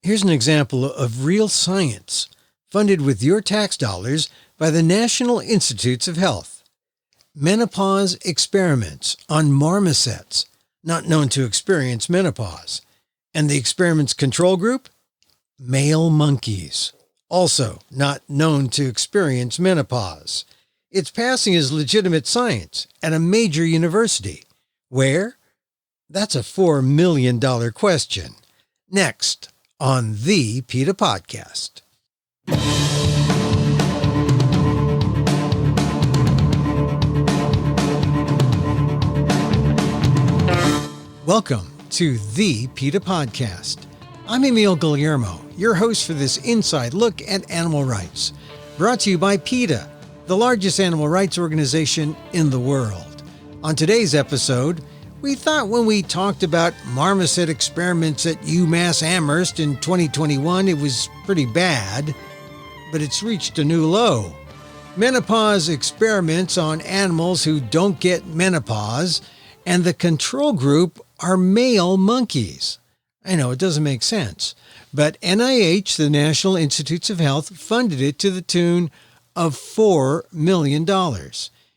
Here's an example of real science, funded with your tax dollars by the National Institutes of Health. Menopause experiments on marmosets, not known to experience menopause. And the experiment's control group? Male monkeys, also not known to experience menopause. It's passing as legitimate science at a major university. Where? That's a $4 million question. Next on the PETA podcast. Welcome to the PETA podcast. I'm Emil, your host for this inside look at animal rights, brought to you by PETA, the largest animal rights organization in the world. On today's episode, we thought when we talked about marmoset experiments at UMass Amherst in 2021, it was pretty bad, but it's reached a new low. Menopause experiments on animals who don't get menopause, and the control group are male monkeys. I know it doesn't make sense, but NIH, the National Institutes of Health, funded it to the tune of $4 million.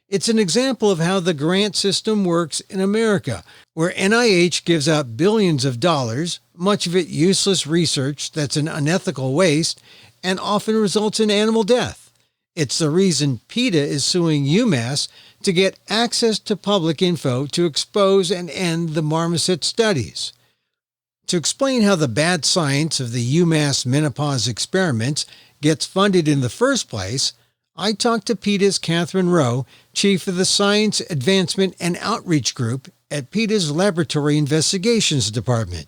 It's an example of how the grant system works in America, where NIH gives out billions of dollars, much of it useless research that's an unethical waste, and often results in animal death. It's the reason PETA is suing UMass to get access to public info to expose and end the marmoset studies. To explain how the bad science of the UMass menopause experiments gets funded in the first place, I talked to PETA's Katherine Roe, chief of the Science Advancement and Outreach Group at PETA's Laboratory Investigations Department.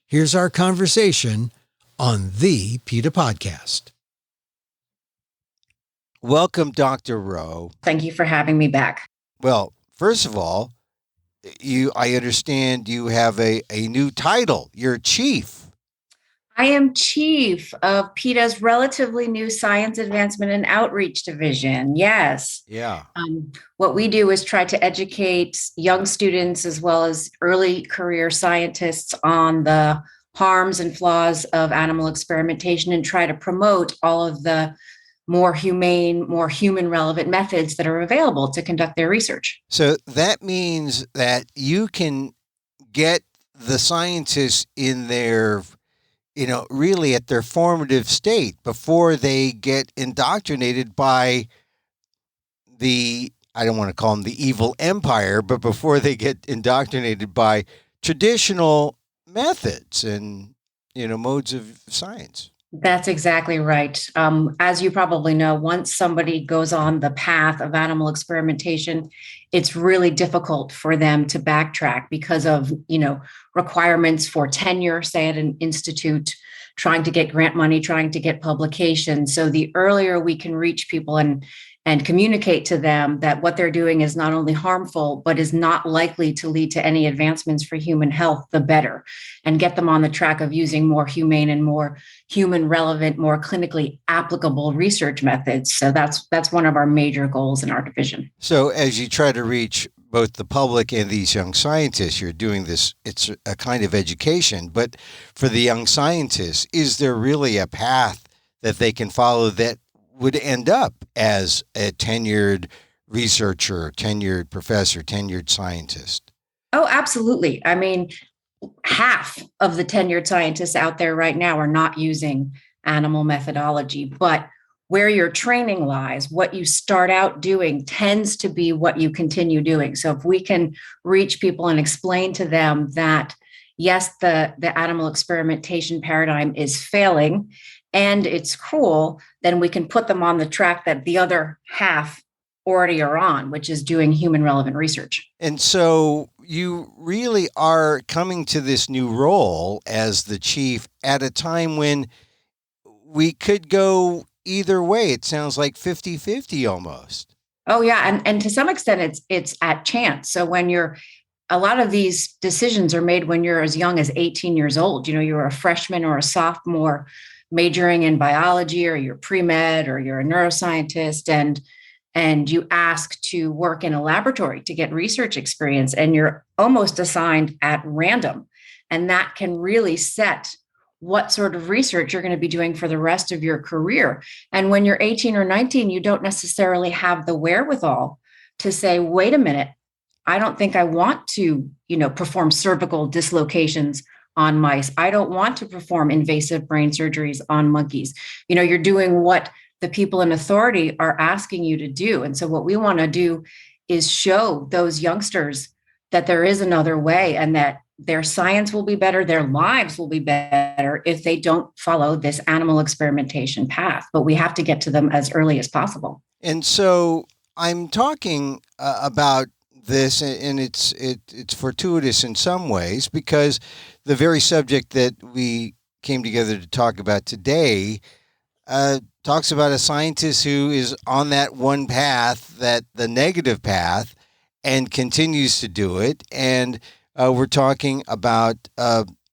Here's our conversation on the PETA podcast. Welcome, Dr. Roe. Thank you for having me back. Well, first of all, I understand you have a new title. You're chief. I am chief of PETA's relatively new Science Advancement and Outreach Division. Yes. Yeah. What we do is try to educate young students as well as early career scientists on the harms and flaws of animal experimentation and try to promote all of the more humane, more human relevant methods that are available to conduct their research. So that means that you can get the scientists in their, really at their formative state before they get indoctrinated by I don't want to call them the evil empire, but before they get indoctrinated by traditional methods and, modes of science. That's exactly right. As you probably know, once somebody goes on the path of animal experimentation, it's really difficult for them to backtrack because of, requirements for tenure, say at an institute, trying to get grant money, trying to get publication. So the earlier we can reach people and communicate to them that what they're doing is not only harmful, but is not likely to lead to any advancements for human health, the better, and get them on the track of using more humane and more human relevant, more clinically applicable research methods. So that's one of our major goals in our division. So as you try to reach both the public and these young scientists, you're doing this, it's a kind of education, but for the young scientists, is there really a path that they can follow that would end up as a tenured researcher, tenured professor, tenured scientist? Oh, absolutely. I mean, half of the tenured scientists out there right now are not using animal methodology, but where your training lies, what you start out doing tends to be what you continue doing. So if we can reach people and explain to them that, yes, the animal experimentation paradigm is failing, and it's cruel, then we can put them on the track that the other half already are on, which is doing human relevant research. And so you really are coming to this new role as the chief at a time when we could go either way. It sounds like 50-50 almost. Oh, yeah. And to some extent, it's at chance. So when a lot of these decisions are made when you're as young as 18 years old. You're a freshman or a sophomore majoring in biology, or you're pre-med, or you're a neuroscientist, and you ask to work in a laboratory to get research experience, and you're almost assigned at random. And that can really set what sort of research you're going to be doing for the rest of your career. And when you're 18 or 19, you don't necessarily have the wherewithal to say, wait a minute, I don't think I want to, perform cervical dislocations on mice. I don't want to perform invasive brain surgeries on monkeys. You're doing what the people in authority are asking you to do. And so what we want to do is show those youngsters that there is another way and that their science will be better, their lives will be better if they don't follow this animal experimentation path. But we have to get to them as early as possible. And so I'm talking about this, and it's fortuitous in some ways, because the very subject that we came together to talk about today talks about a scientist who is on that one path, that the negative path, and continues to do it. And we're talking about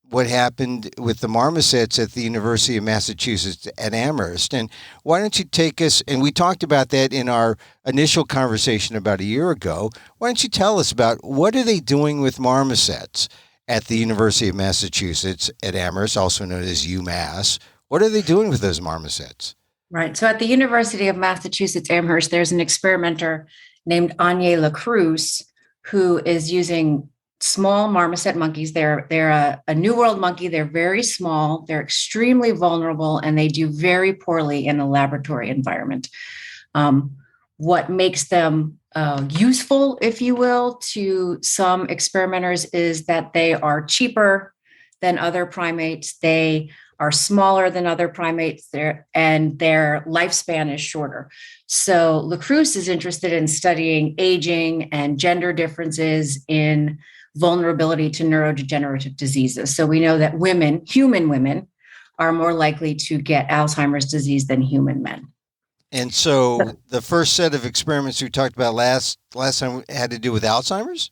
what happened with the Marmosets at the University of Massachusetts-Amherst. And why don't you take us, and we talked about that in our initial conversation about a year ago, why don't you tell us about what are they doing with marmosets at the University of Massachusetts-Amherst, also known as UMASS? What are they doing with those marmosets? Right. So at the University of Massachusetts-Amherst, there's an experimenter named Anya Lacruz who is using small marmoset monkeys. They're a New World monkey. They're very small. They're extremely vulnerable, and they do very poorly in a laboratory environment. What makes them useful, if you will, to some experimenters is that they are cheaper than other primates. They are smaller than other primates there, and their lifespan is shorter. So Lacruz is interested in studying aging and gender differences in vulnerability to neurodegenerative diseases. So we know that human women, are more likely to get Alzheimer's disease than human men. And so the first set of experiments we talked about last time had to do with Alzheimer's?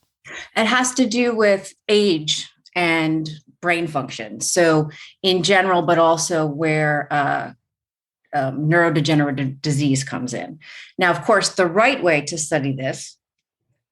It has to do with age and brain function. So in general, but also where neurodegenerative disease comes in. Now, of course, the right way to study this,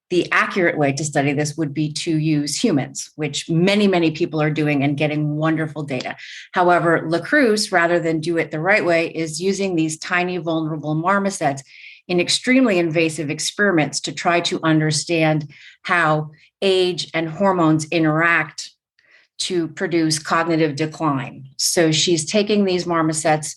the accurate way to study this would be to use humans, which many, many people are doing and getting wonderful data. However, Lacruz, rather than do it the right way, is using these tiny vulnerable marmosets in extremely invasive experiments to try to understand how age and hormones interact to produce cognitive decline. So she's taking these marmosets,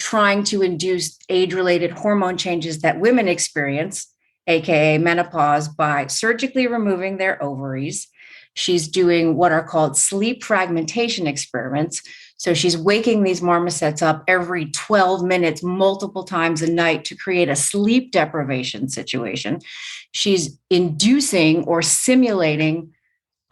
trying to induce age-related hormone changes that women experience, aka menopause, by surgically removing their ovaries. She's doing what are called sleep fragmentation experiments. So she's waking these marmosets up every 12 minutes, multiple times a night to create a sleep deprivation situation. She's inducing or simulating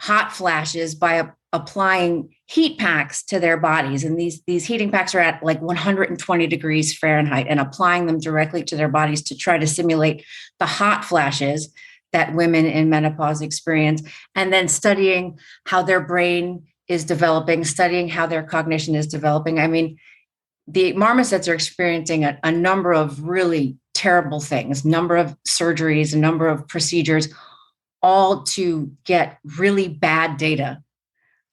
hot flashes by applying heat packs to their bodies. And these heating packs are at like 120 degrees Fahrenheit, and applying them directly to their bodies to try to simulate the hot flashes that women in menopause experience, and then studying how their brain is developing, studying how their cognition is developing. I mean, the marmosets are experiencing a number of really terrible things, number of surgeries, a number of procedures, all to get really bad data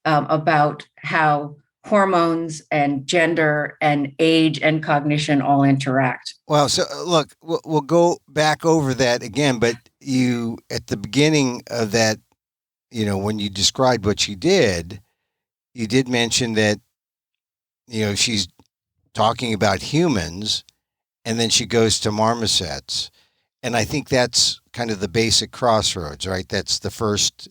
about how hormones and gender and age and cognition all interact. Well, so look, we'll go back over that again, but you, at the beginning of that, when you described what she did, you did mention that, she's talking about humans, and then she goes to marmosets. And I think that's kind of the basic crossroads, right? That's the first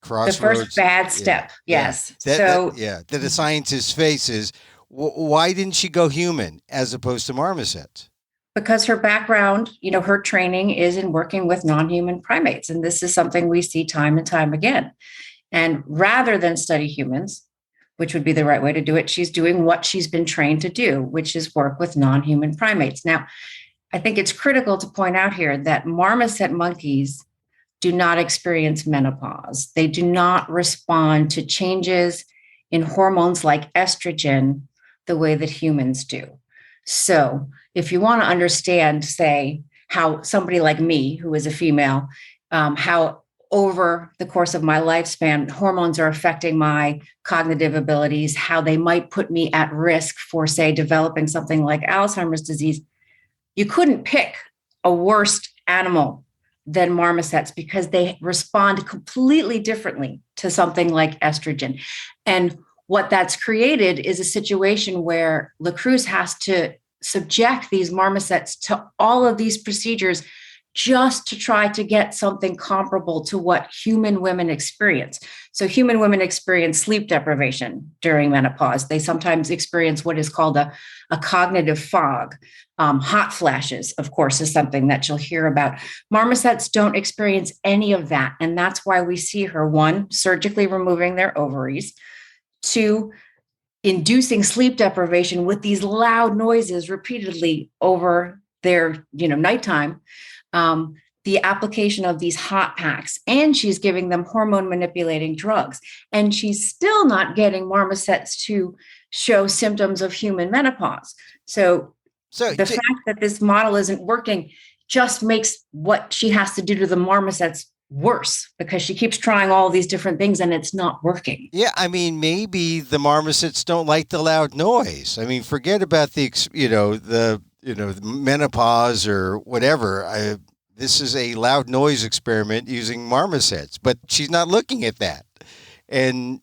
crossroads. The first bad step, yes. That a scientist faces. Why didn't she go human as opposed to marmosets? Because her background, her training is in working with non-human primates. And this is something we see time and time again. And rather than study humans, which would be the right way to do it, she's doing what she's been trained to do, which is work with non-human primates. Now, I think it's critical to point out here that marmoset monkeys do not experience menopause. They do not respond to changes in hormones like estrogen the way that humans do. So if you want to understand, say, how somebody like me, who is a female, how over the course of my lifespan, hormones are affecting my cognitive abilities, how they might put me at risk for, say, developing something like Alzheimer's disease. You couldn't pick a worse animal than marmosets because they respond completely differently to something like estrogen. And what that's created is a situation where La Cruz has to subject these marmosets to all of these procedures just to try to get something comparable to what human women experience. So human women experience sleep deprivation during menopause. They sometimes experience what is called a cognitive fog. Hot flashes, of course, is something that you'll hear about. Marmosets don't experience any of that. And that's why we see her, one, surgically removing their ovaries, two, inducing sleep deprivation with these loud noises repeatedly over their nighttime, the application of these hot packs, and she's giving them hormone manipulating drugs. And she's still not getting marmosets to show symptoms of human menopause. So the fact that this model isn't working just makes what she has to do to the marmosets worse, because she keeps trying all these different things and it's not working. Yeah, I mean, maybe the marmosets don't like the loud noise. I mean, forget about the menopause or whatever. This is a loud noise experiment using marmosets, but she's not looking at that, and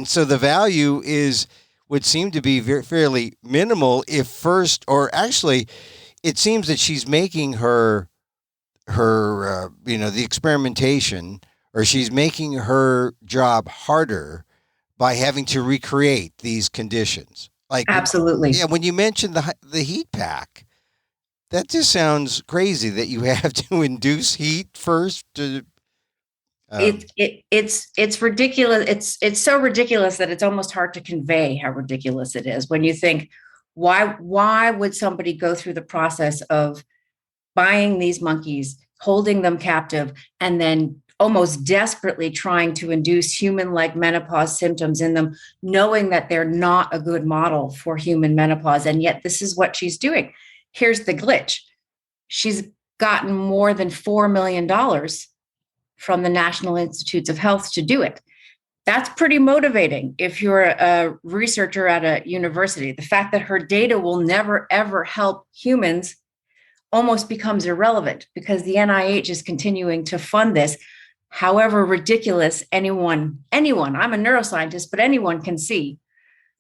so the value would seem to be fairly minimal. If first, or actually, it seems that she's making her the experimentation, or she's making her job harder by having to recreate these conditions. Like, absolutely. Yeah, when you mentioned the heat pack, that just sounds crazy that you have to induce heat first to. It's ridiculous. It's so ridiculous that it's almost hard to convey how ridiculous it is when you think, why would somebody go through the process of buying these monkeys, holding them captive, and then almost desperately trying to induce human-like menopause symptoms in them, knowing that they're not a good model for human menopause. And yet this is what she's doing. Here's the glitch. She's gotten more than $4 million from the National Institutes of Health to do it. That's pretty motivating if you're a researcher at a university. The fact that her data will never, ever help humans almost becomes irrelevant because the NIH is continuing to fund this. However ridiculous anyone, I'm a neuroscientist, but anyone can see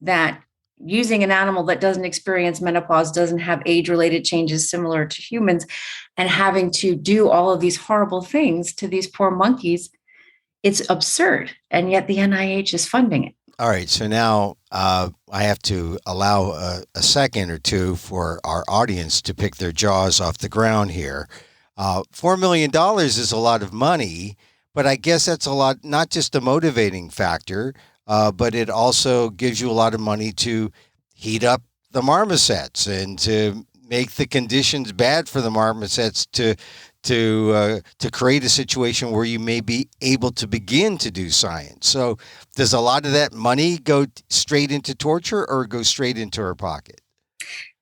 that using an animal that doesn't experience menopause, doesn't have age-related changes similar to humans, and having to do all of these horrible things to these poor monkeys, it's absurd. And yet the NIH is funding it. All right. So now I have to allow a second or two for our audience to pick their jaws off the ground here. $4 million is a lot of money, but I guess that's a lot, not just a motivating factor, but it also gives you a lot of money to heat up the marmosets and to make the conditions bad for the marmosets to create a situation where you may be able to begin to do science. So does a lot of that money go straight into torture or go straight into her pocket?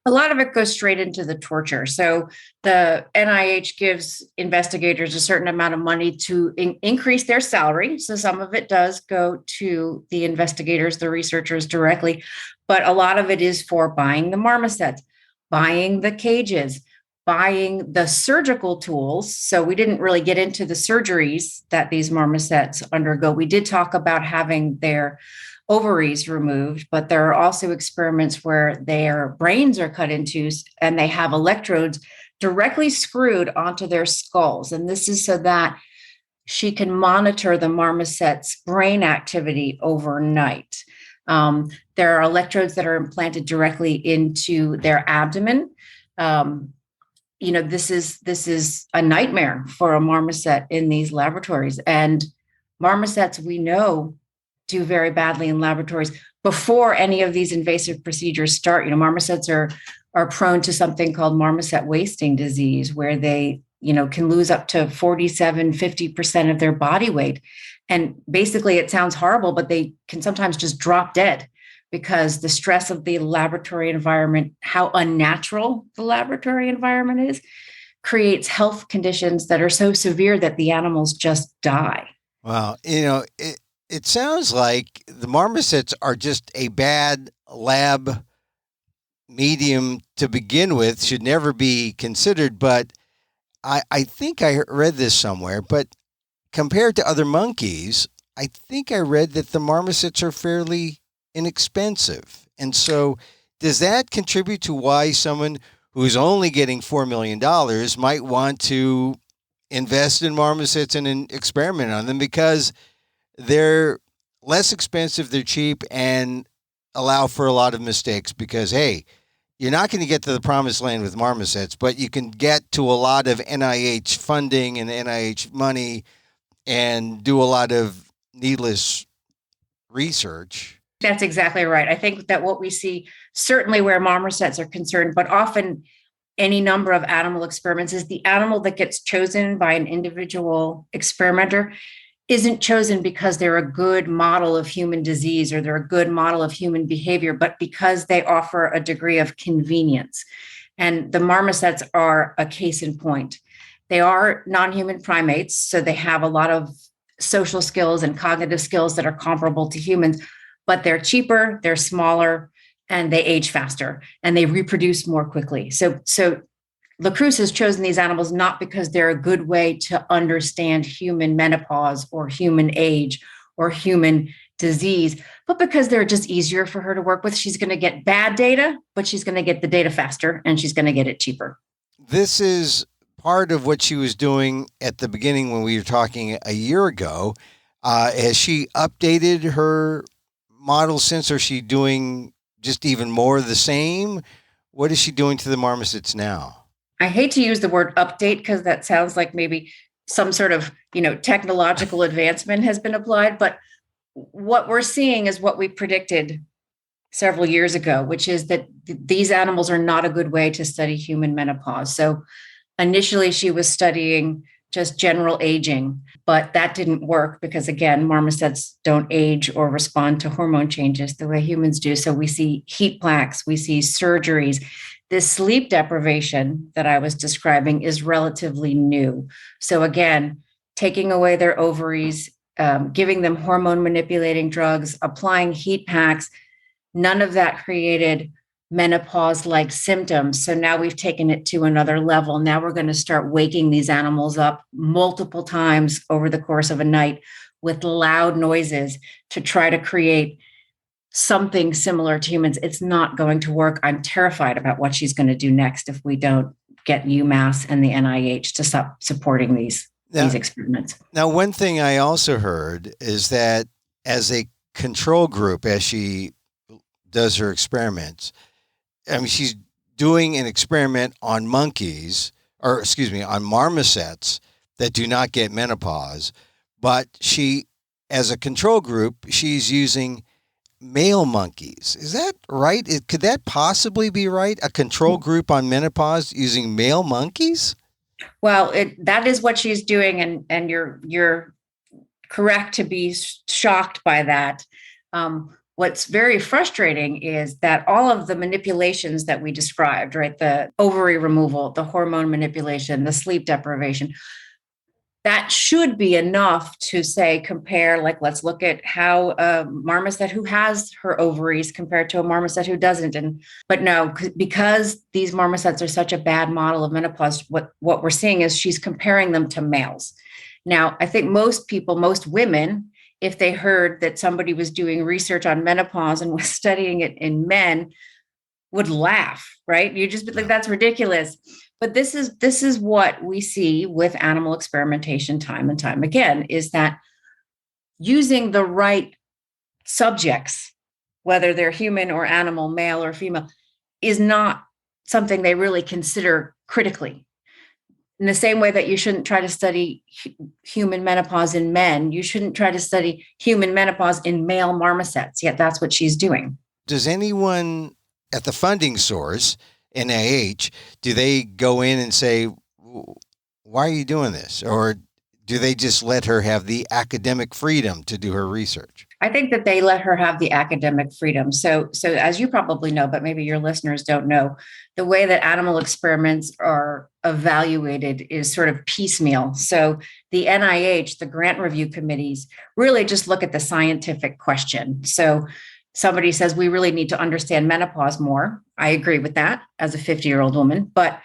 A lot of it goes straight into the torture. So the NIH gives investigators a certain amount of money to increase their salary. So some of it does go to the investigators, the researchers directly, but a lot of it is for buying the marmosets, buying the cages, buying the surgical tools. So we didn't really get into the surgeries that these marmosets undergo. We did talk about having their ovaries removed, but there are also experiments where their brains are cut into and they have electrodes directly screwed onto their skulls. And this is so that she can monitor the marmoset's brain activity overnight. There are electrodes that are implanted directly into their abdomen. This is a nightmare for a marmoset in these laboratories. And marmosets, we know, do very badly in laboratories before any of these invasive procedures start. Marmosets are prone to something called marmoset wasting disease, where they, can lose up to 47-50% of their body weight. And basically it sounds horrible, but they can sometimes just drop dead because the stress of the laboratory environment, how unnatural the laboratory environment is, creates health conditions that are so severe that the animals just die. Well, it sounds like the marmosets are just a bad lab medium to begin with, should never be considered. But I think I read this somewhere, but compared to other monkeys, I think I read that the marmosets are fairly inexpensive. And so does that contribute to why someone who's only getting $4 million might want to invest in marmosets and experiment on them, because they're less expensive, they're cheap, and allow for a lot of mistakes? Because, hey, you're not going to get to the promised land with marmosets, but you can get to a lot of NIH funding and NIH money and do a lot of needless research. That's exactly right. I think that what we see, certainly where marmosets are concerned, but often any number of animal experiments, is the animal that gets chosen by an individual experimenter isn't chosen because they're a good model of human disease or they're a good model of human behavior, but because they offer a degree of convenience. And the marmosets are a case in point. They are non-human primates, so they have a lot of social skills and cognitive skills that are comparable to humans, but they're cheaper, they're smaller, and they age faster, and they reproduce more quickly. So Lacroix has chosen these animals not because they're a good way to understand human menopause or human age or human disease, but because they're just easier for her to work with. She's going to get bad data, but she's going to get the data faster, and she's going to get it cheaper. This is part of what she was doing at the beginning when we were talking a year ago. Has she updated her model since? Or is she doing just even more of the same? What is she doing to the marmosets now? I hate to use the word update because that sounds like maybe some sort of, technological advancement has been applied. But what we're seeing is what we predicted several years ago, which is that these animals are not a good way to study human menopause. So initially she was studying just general aging, but that didn't work because, again, marmosets don't age or respond to hormone changes the way humans do. So we see heat plaques, we see surgeries. This sleep deprivation that I was describing is relatively new. So again, taking away their ovaries, giving them hormone manipulating drugs, applying heat packs, none of that created menopause-like symptoms. So now we've taken it to another level. Now we're going to start waking these animals up multiple times over the course of a night with loud noises to try to create something similar to humans. It's not going to work. I'm terrified about what she's going to do next if we don't get UMASS and the NIH to stop supporting these experiments. Now, one thing I also heard is that as a control group, as she does her experiments, she's doing an experiment on on marmosets that do not get menopause, but she, as a control group, she's using male monkeys. Is that right? Could that possibly be right? A control group on menopause using male monkeys? Well, that is what she's doing, and you're correct to be shocked by that. What's very frustrating is that all of the manipulations that we described, right? The ovary removal, the hormone manipulation, the sleep deprivation, that should be enough to say, compare, like, let's look at how a marmoset who has her ovaries compared to a marmoset who doesn't. But no, because these marmosets are such a bad model of menopause, what we're seeing is she's comparing them to males. Now, I think most women, if they heard that somebody was doing research on menopause and was studying it in men, would laugh, right? You just be like, that's ridiculous. But this is what we see with animal experimentation time and time again, is that using the right subjects, whether they're human or animal, male or female, is not something they really consider critically. In the same way that you shouldn't try to study human menopause in men, you shouldn't try to study human menopause in male marmosets, yet that's what she's doing. Does anyone at the funding source, NIH, do they go in and say, why are you doing this? Or do they just let her have the academic freedom to do her research? I think that they let her have the academic freedom. So as you probably know, but maybe your listeners don't know, the way that animal experiments are evaluated is sort of piecemeal. So the NIH, the grant review committees, really just look at the scientific question. So somebody says, we really need to understand menopause more. I agree with that as a 50-year-old woman, but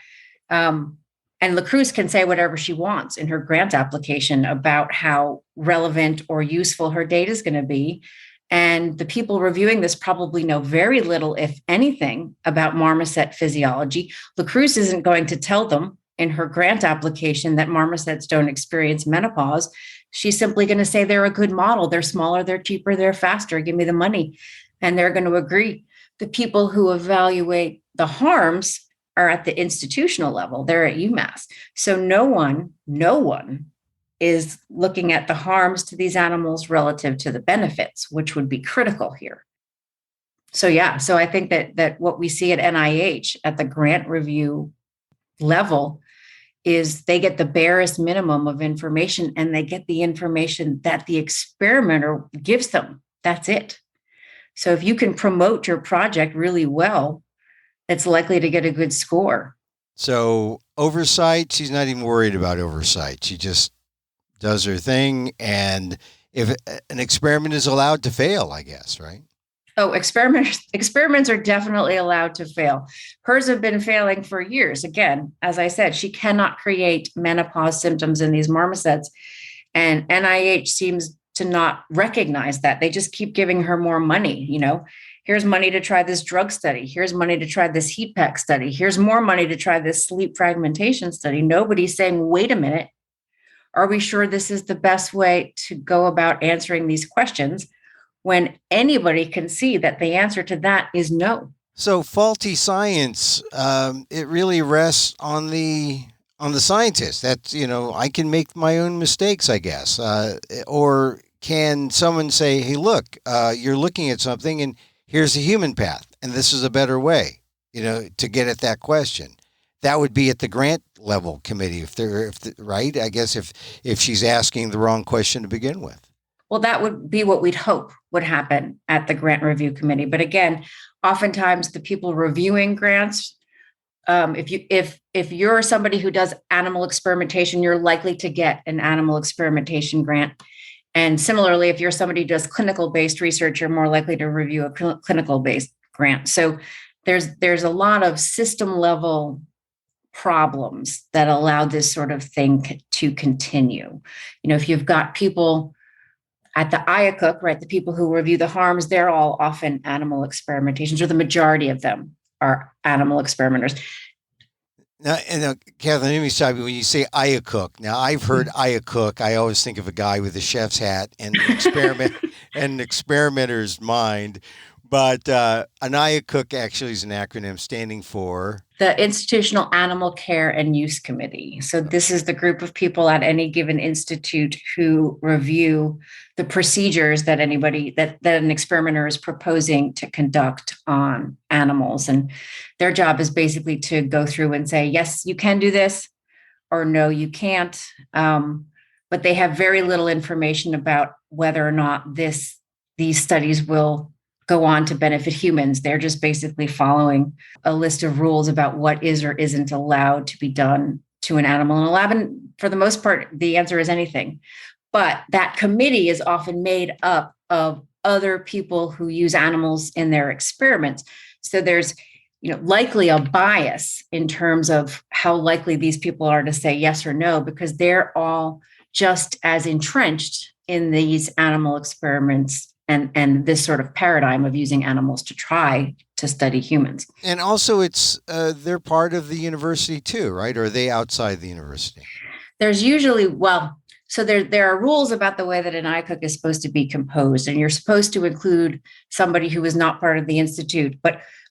and LaCruz can say whatever she wants in her grant application about how relevant or useful her data is going to be. And the people reviewing this probably know very little, if anything, about marmoset physiology. LaCruz isn't going to tell them in her grant application that marmosets don't experience menopause. She's simply going to say they're a good model. They're smaller, they're cheaper, they're faster. Give me the money. And they're going to agree. The people who evaluate the harms are at the institutional level. They're at UMass. So no one is looking at the harms to these animals relative to the benefits, which would be critical here. So I think that what we see at NIH at the grant review level is they get the barest minimum of information, and they get the information that the experimenter gives them. That's it. So if you can promote your project really well, it's likely to get a good score. So oversight, she's not even worried about oversight. She just does her thing. And if an experiment is allowed to fail, I guess, right? Oh, experiments are definitely allowed to fail. Hers have been failing for years. Again, as I said, she cannot create menopause symptoms in these marmosets. And NIH seems to not recognize that. They just keep giving her more money. Here's money to try this drug study. Here's money to try this heat pack study. Here's more money to try this sleep fragmentation study. Nobody's saying, wait a minute, are we sure this is the best way to go about answering these questions, when anybody can see that the answer to that is no? So faulty science, it really rests on the scientist. That's, I can make my own mistakes, I guess. Or can someone say, hey, look, you're looking at something and here's a human path, and this is a better way, to get at that question. That would be at the grant level committee, right? I guess if she's asking the wrong question to begin with. Well, that would be what we'd hope would happen at the grant review committee. But again, oftentimes the people reviewing grants, if you're somebody who does animal experimentation, you're likely to get an animal experimentation grant. And similarly, if you're somebody who does clinical-based research, you're more likely to review a clinical-based grant. So there's a lot of system-level problems that allow this sort of thing to continue. If you've got people at the IACUC, right, the people who review the harms, they're all often animal experimentations, or the majority of them are animal experimenters. Now, Katherine, let me stop you. When you say IACUC, now I've heard IACUC. I always think of a guy with a chef's hat and an experimenter's mind. But an IACUC actually is an acronym standing for the Institutional Animal Care and Use Committee. So this is the group of people at any given institute who review the procedures that an experimenter is proposing to conduct on animals. And their job is basically to go through and say, yes, you can do this, or no, you can't. But they have very little information about whether or not these studies will go on to benefit humans. They're just basically following a list of rules about what is or isn't allowed to be done to an animal in a lab. And for the most part, the answer is anything. But that committee is often made up of other people who use animals in their experiments. So there's, likely a bias in terms of how likely these people are to say yes or no, because they're all just as entrenched in these animal experiments and this sort of paradigm of using animals to try to study humans. And also it's they're part of the university too, right? Or are they outside the university? There's usually, so there are rules about the way that an IACUC is supposed to be composed, and you're supposed to include somebody who is not part of the institute,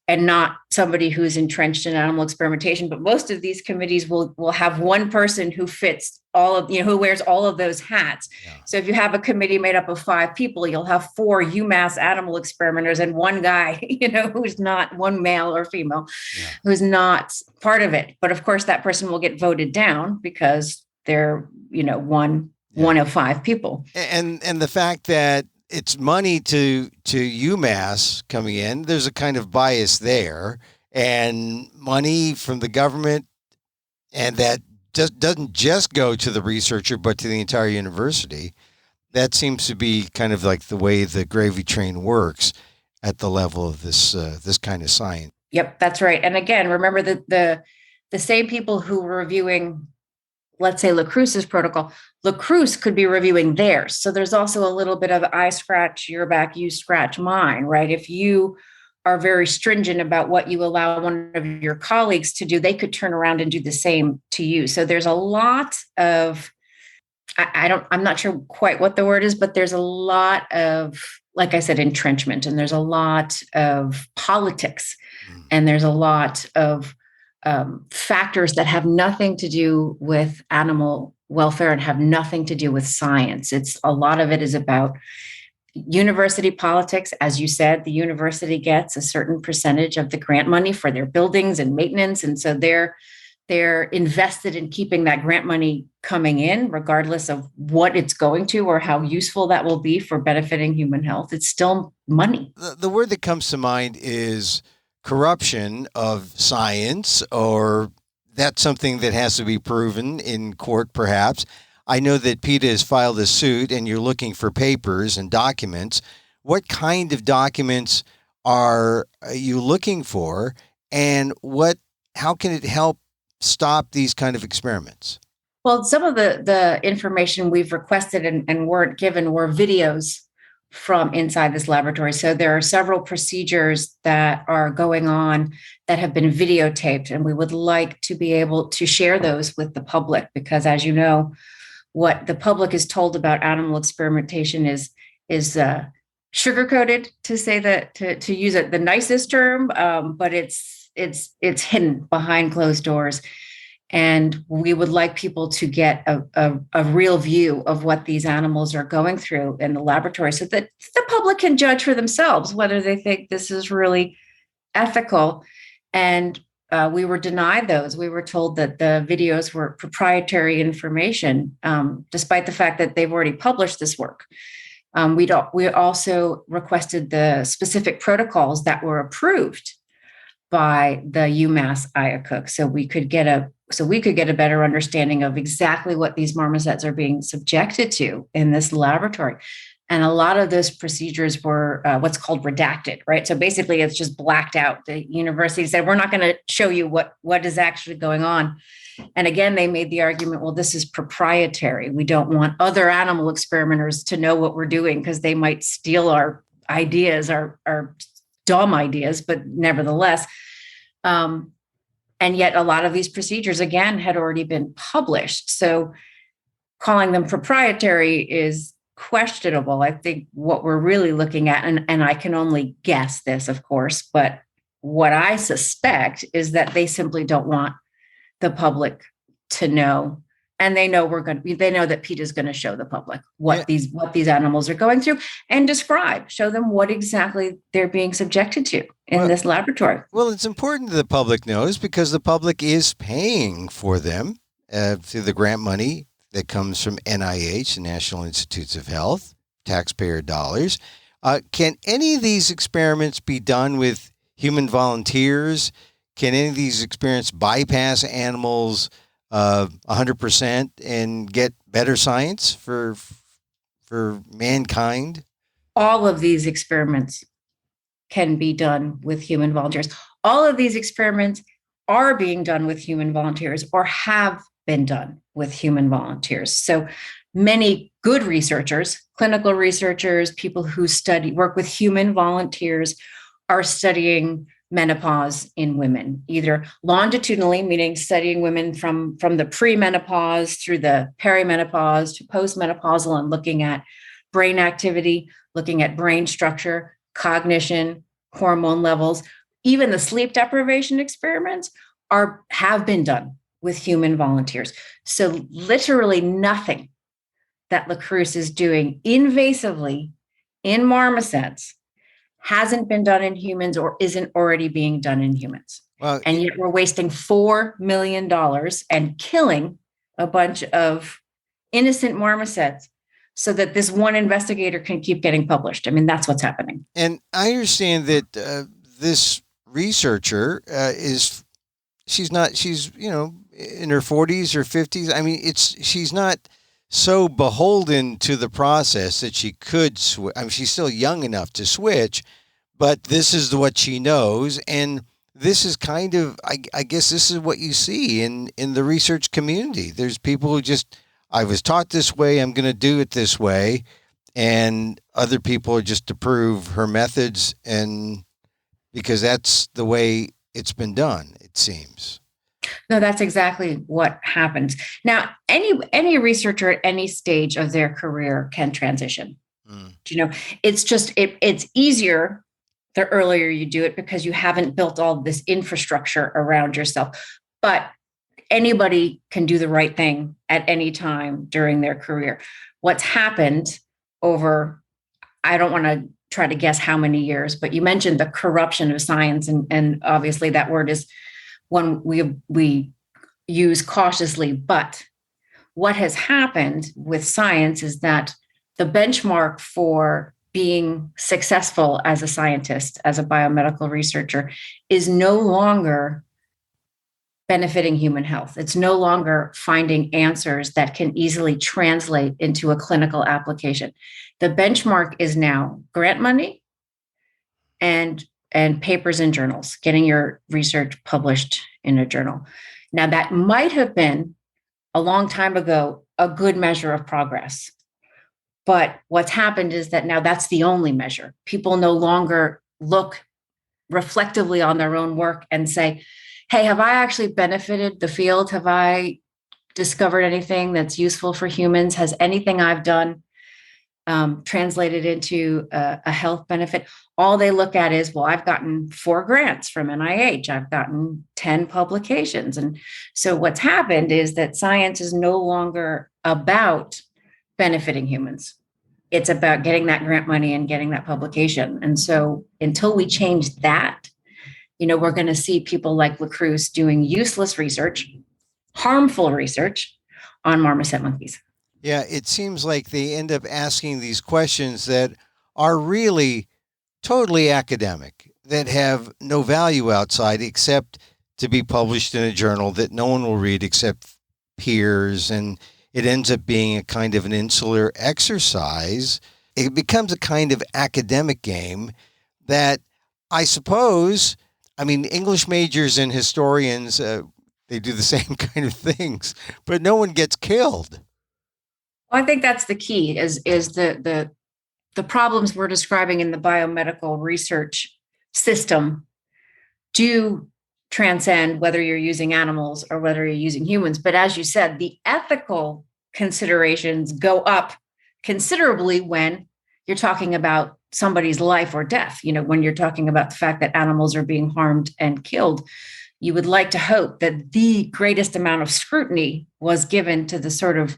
and not somebody who's entrenched in animal experimentation. But most of these committees will have one person who fits all of, who wears all of those hats. Yeah. So if you have a committee made up of 5 people, you'll have 4 UMass animal experimenters and one guy, who's not, one male or female, who's not part of it. But of course, that person will get voted down because they're, one of 5 people. And the fact that it's money to UMass coming in. There's a kind of bias there, and money from the government, and that just doesn't just go to the researcher, but to the entire university. That seems to be kind of like the way the gravy train works at the level of this kind of science. Yep, that's right. And again, remember that the same people who were reviewing, let's say, Lacroix's protocol, Lacroix could be reviewing theirs. So there's also a little bit of I scratch your back, you scratch mine, right? If you are very stringent about what you allow one of your colleagues to do, they could turn around and do the same to you. So there's a lot of, I'm not sure quite what the word is, but there's a lot of, like I said, entrenchment, and there's a lot of politics, and there's a lot of factors that have nothing to do with animal welfare and have nothing to do with science. It's a lot of it is about university politics. As you said, the university gets a certain percentage of the grant money for their buildings and maintenance. And so they're invested in keeping that grant money coming in, regardless of what it's going to or how useful that will be for benefiting human health. It's still money. The word that comes to mind is corruption of science, or that's something that has to be proven in court, perhaps. I know that PETA has filed a suit and you're looking for papers and documents. What kind of documents are you looking for, and how can it help stop these kind of experiments? Well, some of the information we've requested and weren't given were videos from inside this laboratory. So there are several procedures that are going on that have been videotaped, and we would like to be able to share those with the public, because, as you know, what the public is told about animal experimentation is sugar-coated, to say that, to use it the nicest term, but it's hidden behind closed doors. And we would like people to get a real view of what these animals are going through in the laboratory, so that the public can judge for themselves whether they think this is really ethical. And we were denied those. We were told that the videos were proprietary information, despite the fact that they've already published this work. We also requested the specific protocols that were approved by the UMass IACUC, so we could get a better understanding of exactly what these marmosets are being subjected to in this laboratory. And a lot of those procedures were what's called redacted, right? So basically, it's just blacked out. The university said, we're not going to show you what is actually going on. And again, they made the argument, well, this is proprietary. We don't want other animal experimenters to know what we're doing, because they might steal our ideas, our dumb ideas, but nevertheless. And yet a lot of these procedures, again, had already been published. So calling them proprietary is questionable. I think what we're really looking at, and I can only guess this, of course, but what I suspect is that they simply don't want the public to know. And they know they know that PETA is going to show the public what these animals are going through, and show them what exactly they're being subjected to in this laboratory. Well, it's important that the public knows, because the public is paying for them through the grant money that comes from NIH, the National Institutes of Health, taxpayer dollars. Can any of these experiments be done with human volunteers? Can any of these experiments bypass animals 100% and get better science for mankind? All of these experiments can be done with human volunteers. All of these experiments are being done with human volunteers, or have been done with human volunteers. So many good researchers, clinical researchers, people who work with human volunteers, are studying menopause in women, either longitudinally, meaning studying women from the pre-menopause through the perimenopause to postmenopausal, and looking at brain activity, looking at brain structure, cognition, hormone levels. Even the sleep deprivation experiments have been done with human volunteers. So literally nothing that Lacroix is doing invasively in marmosets hasn't been done in humans, or isn't already being done in humans. Well, and yet we're wasting $4 million and killing a bunch of innocent marmosets so that this one investigator can keep getting published. I mean, that's what's happening. And I understand that this researcher she's in her 40s or 50s. I mean, she's not so beholden to the process that she could switch. I mean, she's still young enough to switch, but this is what she knows. And this is kind of, I guess this is what you see in the research community. There's people who just, I was taught this way, I'm going to do it this way. And other people are just to prove her methods, and because that's the way it's been done, it seems. No, that's exactly what happens. Now, any researcher at any stage of their career can transition. It's just it's easier the earlier you do it, because you haven't built all this infrastructure around yourself. But anybody can do the right thing at any time during their career. What's happened over, I don't want to try to guess how many years, but you mentioned the corruption of science, and obviously that word is one we use cautiously. But what has happened with science is that the benchmark for being successful as a scientist, as a biomedical researcher, is no longer benefiting human health. It's no longer finding answers that can easily translate into a clinical application. The benchmark is now grant money and papers in journals, getting your research published in a journal. Now, that might have been a long time ago a good measure of progress. But what's happened is that now that's the only measure. People no longer look reflectively on their own work and say, hey, have I actually benefited the field? Have I discovered anything that's useful for humans? Has anything I've done translated into a health benefit? All they look at is, well, I've gotten 4 grants from NIH. I've gotten 10 publications. And so what's happened is that science is no longer about benefiting humans. It's about getting that grant money and getting that publication. And so until we change that, we're going to see people like Lacroix doing useless research, harmful research on marmoset monkeys. Yeah, it seems like they end up asking these questions that are really totally academic, that have no value outside except to be published in a journal that no one will read except peers. And it ends up being a kind of an insular exercise. It becomes a kind of academic game that I suppose, English majors and historians, they do the same kind of things, but no one gets killed. Well, I think that's the key is the problems we're describing in the biomedical research system do transcend whether you're using animals or whether you're using humans. But as you said, the ethical considerations go up considerably when you're talking about somebody's life or death. When you're talking about the fact that animals are being harmed and killed, you would like to hope that the greatest amount of scrutiny was given to the sort of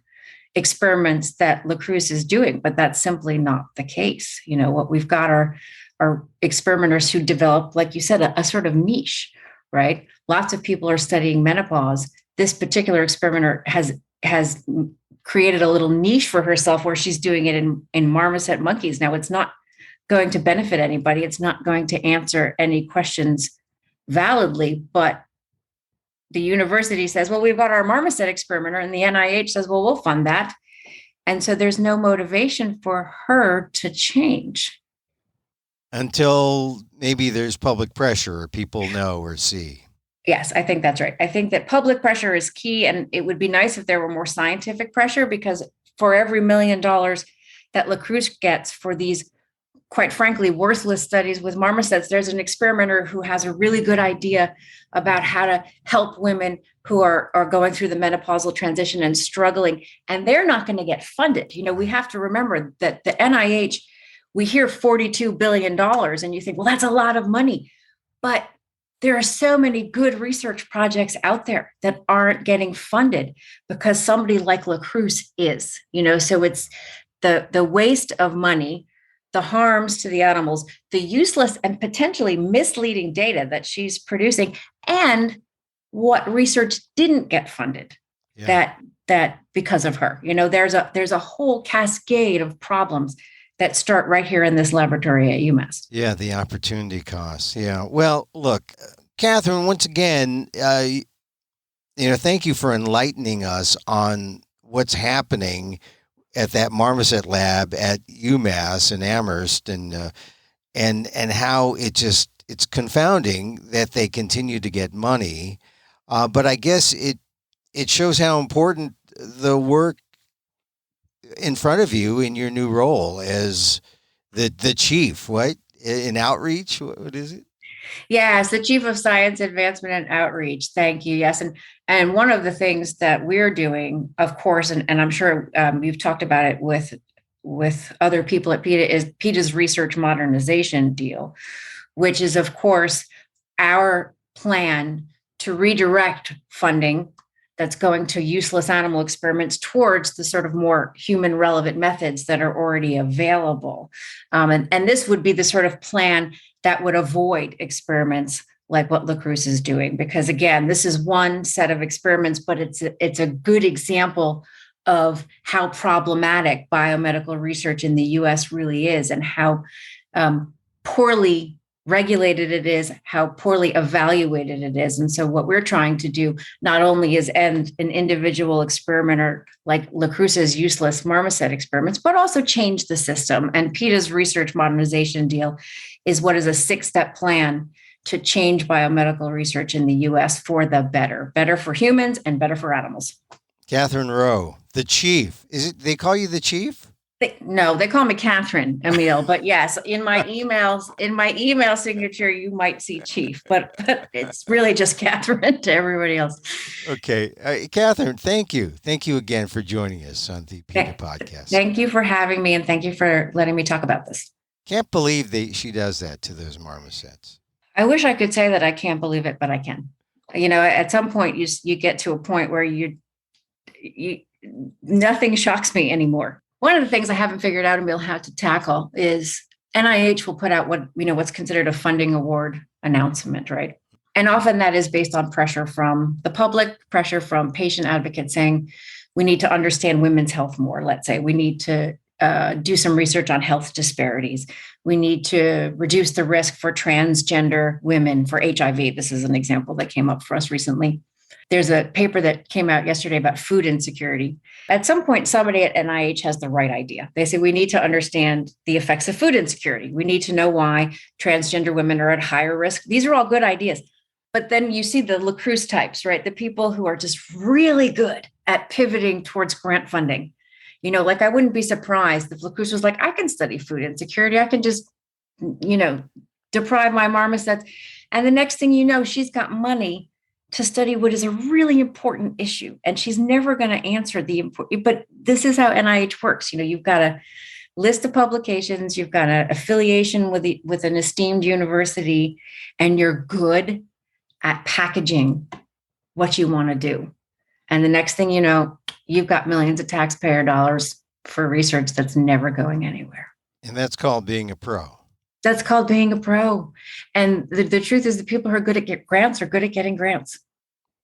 experiments that Lacroix is doing, but that's simply not the case. What we've got are experimenters who develop, like you said, a sort of niche, right? Lots of people are studying menopause. This particular experimenter has created a little niche for herself where she's doing it in marmoset monkeys. Now, it's not going to benefit anybody. It's not going to answer any questions validly, but the university says, well, we've got our marmoset experimenter, and the NIH says, well, we'll fund that. And so there's no motivation for her to change. Until maybe there's public pressure or people know or see. Yes, I think that's right. I think that public pressure is key, and it would be nice if there were more scientific pressure, because for every $1 million that Lacroix gets for these, quite frankly, worthless studies with marmosets, there's an experimenter who has a really good idea about how to help women who are going through the menopausal transition and struggling, and they're not going to get funded. We have to remember that the NIH, we hear $42 billion, and you think, well, that's a lot of money. But there are so many good research projects out there that aren't getting funded because somebody like Lacroix is, so it's the waste of money, the harms to the animals, the useless and potentially misleading data that she's producing, and what research didn't get funded. Yeah. that because of her. There's a whole cascade of problems that start right here in this laboratory at UMass. Yeah, the opportunity cost. Yeah. Well, look, Katherine, once again, thank you for enlightening us on what's happening at that Marmoset lab at UMass and Amherst, and how it's confounding that they continue to get money. But I guess it shows how important the work in front of you in your new role as the chief, what, in outreach? What is it? Yes, the Chief of Science Advancement and Outreach. Thank you. Yes. And one of the things that we're doing, of course, and I'm sure you've talked about it with other people at PETA, is PETA's Research Modernization Deal, which is, of course, our plan to redirect funding that's going to useless animal experiments towards the sort of more human relevant methods that are already available. And this would be the sort of plan that would avoid experiments like what LaCruz is doing. Because again, this is one set of experiments, but it's a good example of how problematic biomedical research in the US really is, and how poorly regulated it is, how poorly evaluated it is. And so what we're trying to do not only is end an individual experimenter like LaCruz's useless marmoset experiments, but also change the system. And PETA's Research Modernization Deal is what is a 6-step plan to change biomedical research in the US for the better for humans and better for animals. Katherine Roe, the chief. They call you the chief? No, they call me Katherine, Emil, but yes, in my email signature, you might see chief, but it's really just Katherine to everybody else. Okay. Katherine, thank you. Thank you again for joining us on the PETA podcast. Thank you for having me, and thank you for letting me talk about this. Can't believe she does that to those marmosets. I wish I could say that I can't believe it, but I can. At some point you get to a point where you nothing shocks me anymore. One of the things I haven't figured out, Emil, how to tackle is NIH will put out what's considered a funding award announcement, right? And often that is based on pressure from the public, pressure from patient advocates saying, we need to understand women's health more. Let's say we need to do some research on health disparities. We need to reduce the risk for transgender women for HIV. This is an example that came up for us recently. There's a paper that came out yesterday about food insecurity. At some point, somebody at NIH has the right idea. They say we need to understand the effects of food insecurity. We need to know why transgender women are at higher risk. These are all good ideas. But then you see the LaCruz types, right? The people who are just really good at pivoting towards grant funding. Like I wouldn't be surprised if LaCruz was like, I can study food insecurity. I can just, deprive my marmosets. And the next thing you know, she's got money to study what is a really important issue. And she's never going to answer the important, but this is how NIH works. You've got a list of publications, you've got an affiliation with an esteemed university, and you're good at packaging what you want to do. And the next thing you know, you've got millions of taxpayer dollars for research that's never going anywhere. And that's called being a pro. That's called being a pro. And the truth is the people who are good at get grants are good at getting grants.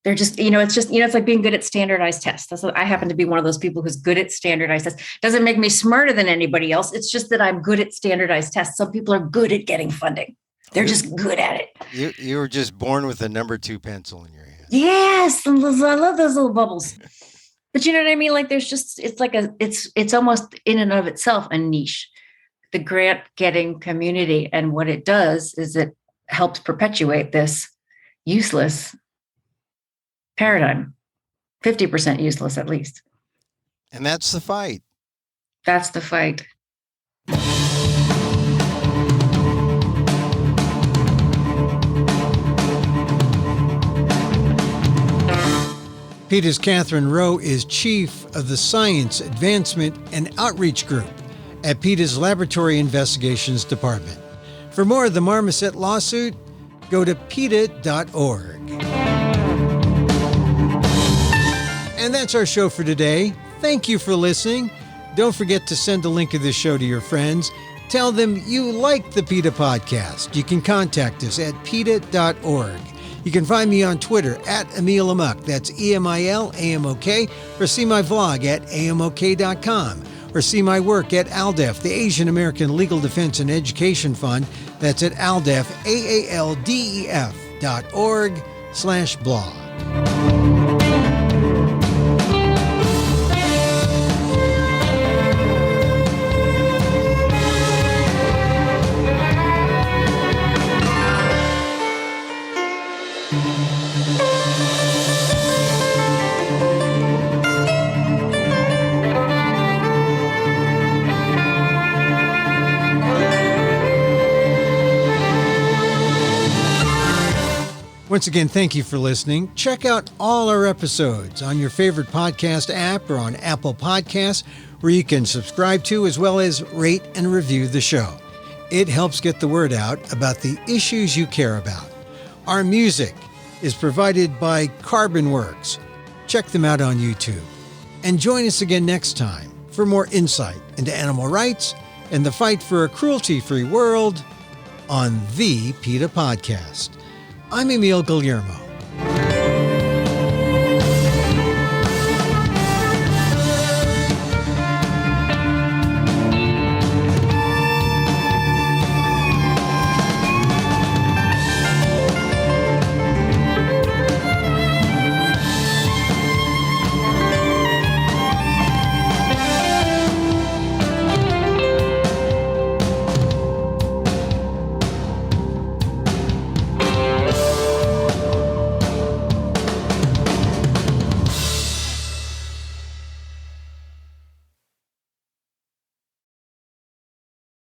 They're just, it's like being good at standardized tests. I happen to be one of those people who's good at standardized tests. Doesn't make me smarter than anybody else. It's just that I'm good at standardized tests. Some people are good at getting funding. They're just good at it. You were just born with a number 2 pencil in your hand. Yes. I love those little bubbles. But you know what I mean? Like there's just, it's almost in and of itself a niche. The grant getting community. And what it does is it helps perpetuate this useless paradigm, 50% useless at least. And that's the fight. That's the fight. PETA's Katherine Roe is chief of the Science Advancement and Outreach Group at PETA's Laboratory Investigations Department. For more of the Marmoset lawsuit, go to PETA.org. And that's our show for today. Thank you for listening. Don't forget to send a link of this show to your friends. Tell them you like the PETA podcast. You can contact us at PETA.org. You can find me on Twitter at Emil Amok, that's EMILAMOK, or see my vlog at amok.com, or see my work at ALDEF, the Asian American Legal Defense and Education Fund. That's at ALDEF, AALDEF.org/blog. Once again, thank you for listening. Check out all our episodes on your favorite podcast app or on Apple Podcasts, where you can subscribe to as well as rate and review the show. It helps get the word out about the issues you care about. Our music is provided by Carbon Works. Check them out on YouTube. And join us again next time for more insight into animal rights and the fight for a cruelty-free world on the PETA Podcast. I'm Emil Guillermo.